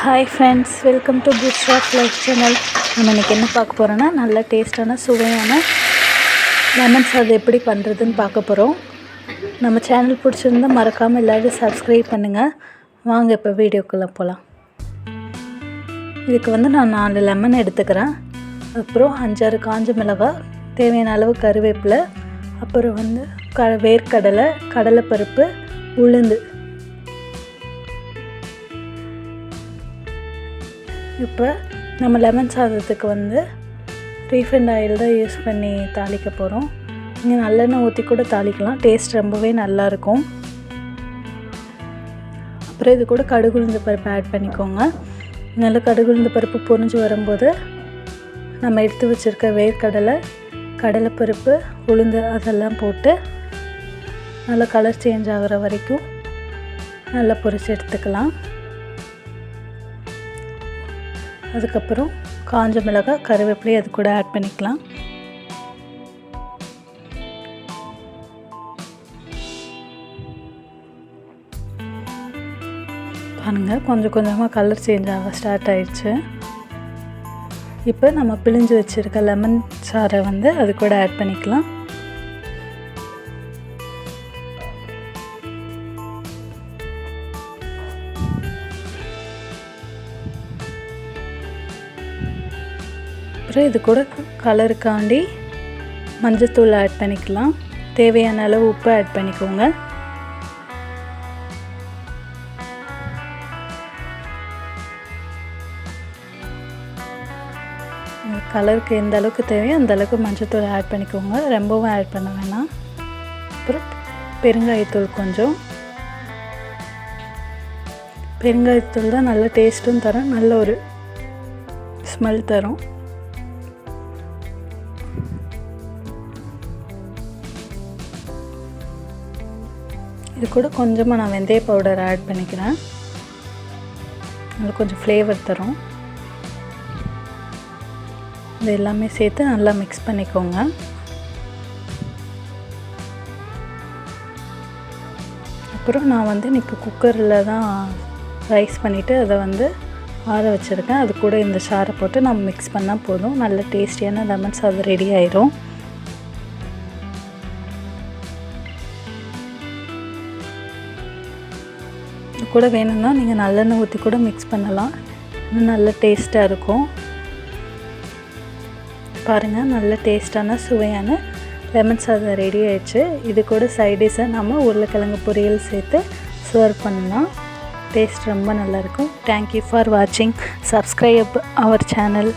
Hi friends, welcome to Bushra's life channel. நம்ம இன்றைக்கி என்ன பார்க்க போகிறோன்னா, நல்ல டேஸ்ட்டான சுவையான லெமன் சாதம் எப்படி பண்ணுறதுன்னு பார்க்க போகிறோம். நம்ம சேனல் பிடிச்சிருந்தால் மறக்காமல் எல்லோரும் சப்ஸ்கிரைப் பண்ணுங்கள். வாங்க இப்போ வீடியோக்குள்ளே போகலாம். இதுக்கு நான் 4 லெமன் எடுத்துக்கிறேன். அப்புறம் 5-6 காஞ்ச மிளகாய், தேவையான அளவு கருவேப்பிலை, அப்புறம் வேர்க்கடலை, கடலைப்பருப்பு, உளுந்து. இப்போ நம்ம லெமன் சாதத்துக்கு ரீஃபைண்ட் ஆயில் தான் யூஸ் பண்ணி தாளிக்க போகிறோம். நீங்கள் நல்லெண்ணெய் ஊற்றி கூட தாளிக்கலாம், டேஸ்ட் ரொம்பவே நல்லாயிருக்கும். அப்புறம் இது கூட கடுகு உளுந்து பருப்பு ஆட் பண்ணிக்கோங்க. நல்ல கடுகு உளுந்து பருப்பு பொரிஞ்சு வரும்போது நம்ம எடுத்து வச்சுருக்க வேர்க்கடலை, கடலைப்பருப்பு, உளுந்து அதெல்லாம் போட்டு நல்லா கலர் சேஞ்ச் ஆகிற வரைக்கும் நல்லா பொரிச்சு எடுத்துக்கலாம். அதுக்கப்புறம் காஞ்ச மிளகாய், கருவேப்பிலை அது கூட ஆட் பண்ணிக்கலாம். பாருங்கள், கொஞ்சம் கொஞ்சமாக கலர் சேஞ்ச் ஆக ஸ்டார்ட் ஆயிடுச்சு. இப்போ நம்ம பிழிஞ்சு வச்சுருக்க லெமன் சாறை அது கூட ஆட் பண்ணிக்கலாம். அப்புறம் இது கூட கலருக்காண்டி மஞ்சத்தூள் ஆட் பண்ணிக்கலாம். தேவையான அளவு உப்பு ஆட் பண்ணிக்கோங்க. கலருக்கு எந்த அளவுக்கு தேவையோ அந்த அளவுக்கு மஞ்சத்தூள் ஆட் பண்ணிக்கோங்க, ரொம்பவும் ஆட் பண்ண வேணாம். அப்புறம் பெருங்காயத்தூள் கொஞ்சம். பெருங்காயத்தூள் தான் நல்ல டேஸ்ட்டும் தரும், நல்ல ஒரு ஸ்மெல் தரும். இது கூட கொஞ்சமாக நான் வெந்தய பவுடர் ஆட் பண்ணிக்கிறேன், அது கொஞ்சம் ஃப்ளேவர் தரும். இது எல்லாமே சேர்த்து நல்லா மிக்ஸ் பண்ணிக்கோங்க. அப்புறம் நான் இன்றைக்கி குக்கரில் தான் ரைஸ் பண்ணிவிட்டு அதை ஆற வச்சுருக்கேன். அது கூட இந்த சாறை போட்டு நம்ம மிக்ஸ் பண்ணால் போதும், நல்ல டேஸ்டியான லெமன் சாதம் ரெடி ஆயிரும். இது கூட வேணும்னா நீங்கள் நல்லெண்ணெய் ஊற்றி கூட மிக்ஸ் பண்ணலாம், இன்னும் நல்ல டேஸ்ட்டாக இருக்கும். பாருங்கள், நல்ல டேஸ்ட்டான சுவையான லெமன் சாதம் ரெடி ஆயிடுச்சு. இது கூட சைடிஷாக நம்ம உருளைக்கிழங்கு பொரியல் சேர்த்து சர்வ் பண்ணலாம். டேஸ்ட் ரொம்ப நல்லாயிருக்கும். தேங்க்யூ ஃபார் வாட்சிங். Subscribe our channel.